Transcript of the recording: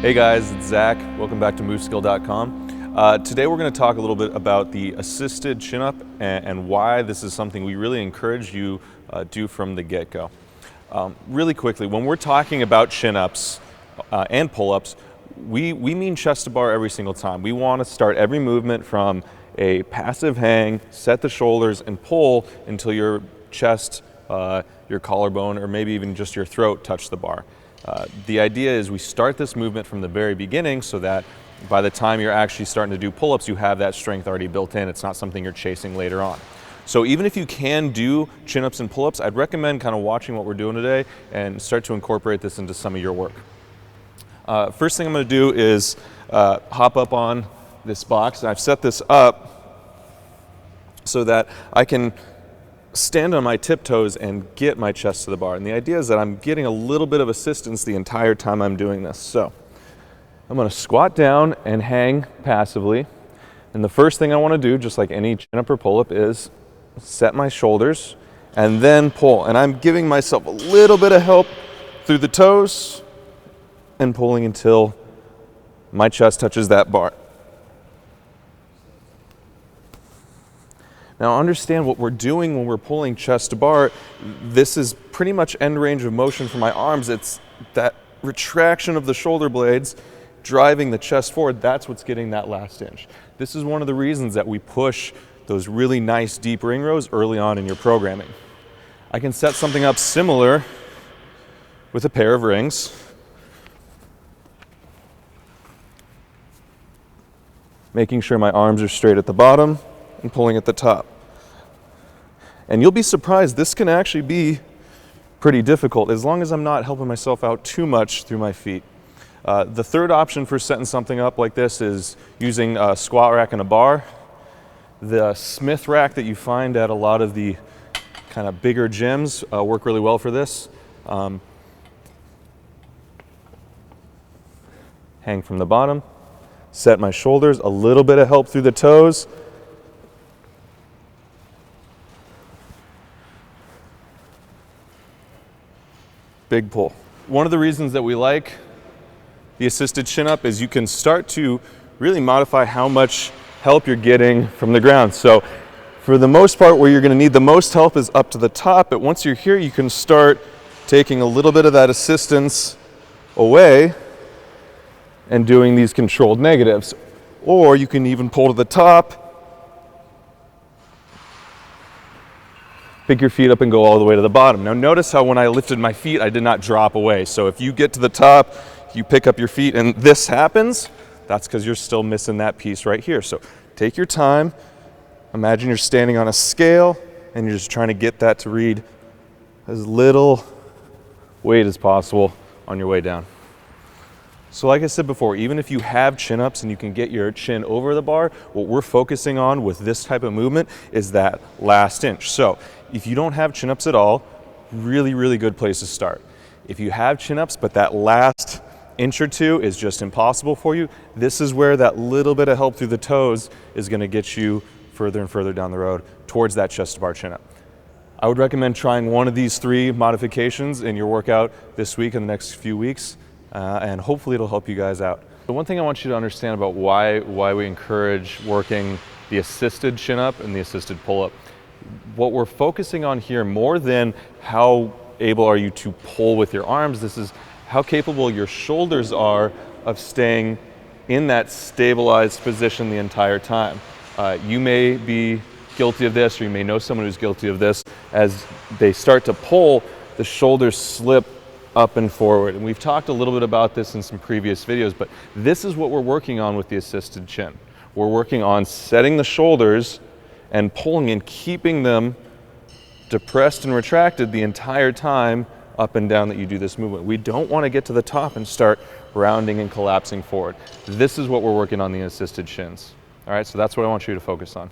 Hey guys, it's Zach. Welcome back to moveSKILL.com. Today we're going to talk a little bit about the assisted chin-up and why this is something we really encourage you do from the get-go. Really quickly, when we're talking about chin-ups and pull-ups, we mean chest to bar every single time. We want to start every movement from a passive hang, set the shoulders, and pull until your chest, your collarbone, or maybe even just your throat touch the bar. The idea is we start this movement from the very beginning so that by the time you're actually starting to do pull-ups, you have that strength already built in. It's not something you're chasing later on. So even if you can do chin-ups and pull-ups, I'd recommend kind of watching what we're doing today and start to incorporate this into some of your work. First thing I'm going to do is hop up on this box. And I've set this up so that I can stand on my tiptoes and get my chest to the bar. And the idea is that I'm getting a little bit of assistance the entire time I'm doing this. So I'm going to squat down and hang passively. And the first thing I want to do, just like any chin-up or pull-up, is set my shoulders and then pull. And I'm giving myself a little bit of help through the toes and pulling until my chest touches that bar. Now understand what we're doing when we're pulling chest to bar. This is pretty much end range of motion for my arms. It's that retraction of the shoulder blades driving the chest forward. That's what's getting that last inch. This is one of the reasons that we push those really nice deep ring rows early on in your programming. I can set something up similar with a pair of rings. Making sure my arms are straight at the bottom and pulling at the top. And you'll be surprised, this can actually be pretty difficult as long as I'm not helping myself out too much through my feet. The third option for setting something up like this is using a squat rack and a bar. The Smith rack that you find at a lot of the kind of bigger gyms work really well for this. Hang from the bottom, set my shoulders, a little bit of help through the toes. Big pull. One of the reasons that we like the assisted chin-up is you can start to really modify how much help you're getting from the ground. So for the most part, where you're going to need the most help is up to the top, but once you're here, you can start taking a little bit of that assistance away and doing these controlled negatives. Or you can even pull to the top, pick your feet up and go all the way to the bottom. Now notice how when I lifted my feet, I did not drop away. So if you get to the top, you pick up your feet and this happens, that's because you're still missing that piece right here. So take your time. Imagine you're standing on a scale and you're just trying to get that to read as little weight as possible on your way down. So like I said before, even if you have chin-ups and you can get your chin over the bar, what we're focusing on with this type of movement is that last inch. So if you don't have chin-ups at all, really, really good place to start. If you have chin-ups, but that last inch or two is just impossible for you, this is where that little bit of help through the toes is going to get you further and further down the road towards that chest to bar chin-up. I would recommend trying one of these three modifications in your workout this week and the next few weeks. And hopefully it'll help you guys out. The one thing I want you to understand about why we encourage working the assisted chin-up and the assisted pull-up, what we're focusing on here more than how able are you to pull with your arms, this is how capable your shoulders are of staying in that stabilized position the entire time. You may be guilty of this, or you may know someone who's guilty of this. As they start to pull, the shoulders slip up and forward. And we've talked a little bit about this in some previous videos, but this is what we're working on with the assisted chin. We're working on setting the shoulders and pulling and keeping them depressed and retracted the entire time up and down that you do this movement. We don't want to get to the top and start rounding and collapsing forward. This is what we're working on the assisted shins. All right, so that's what I want you to focus on.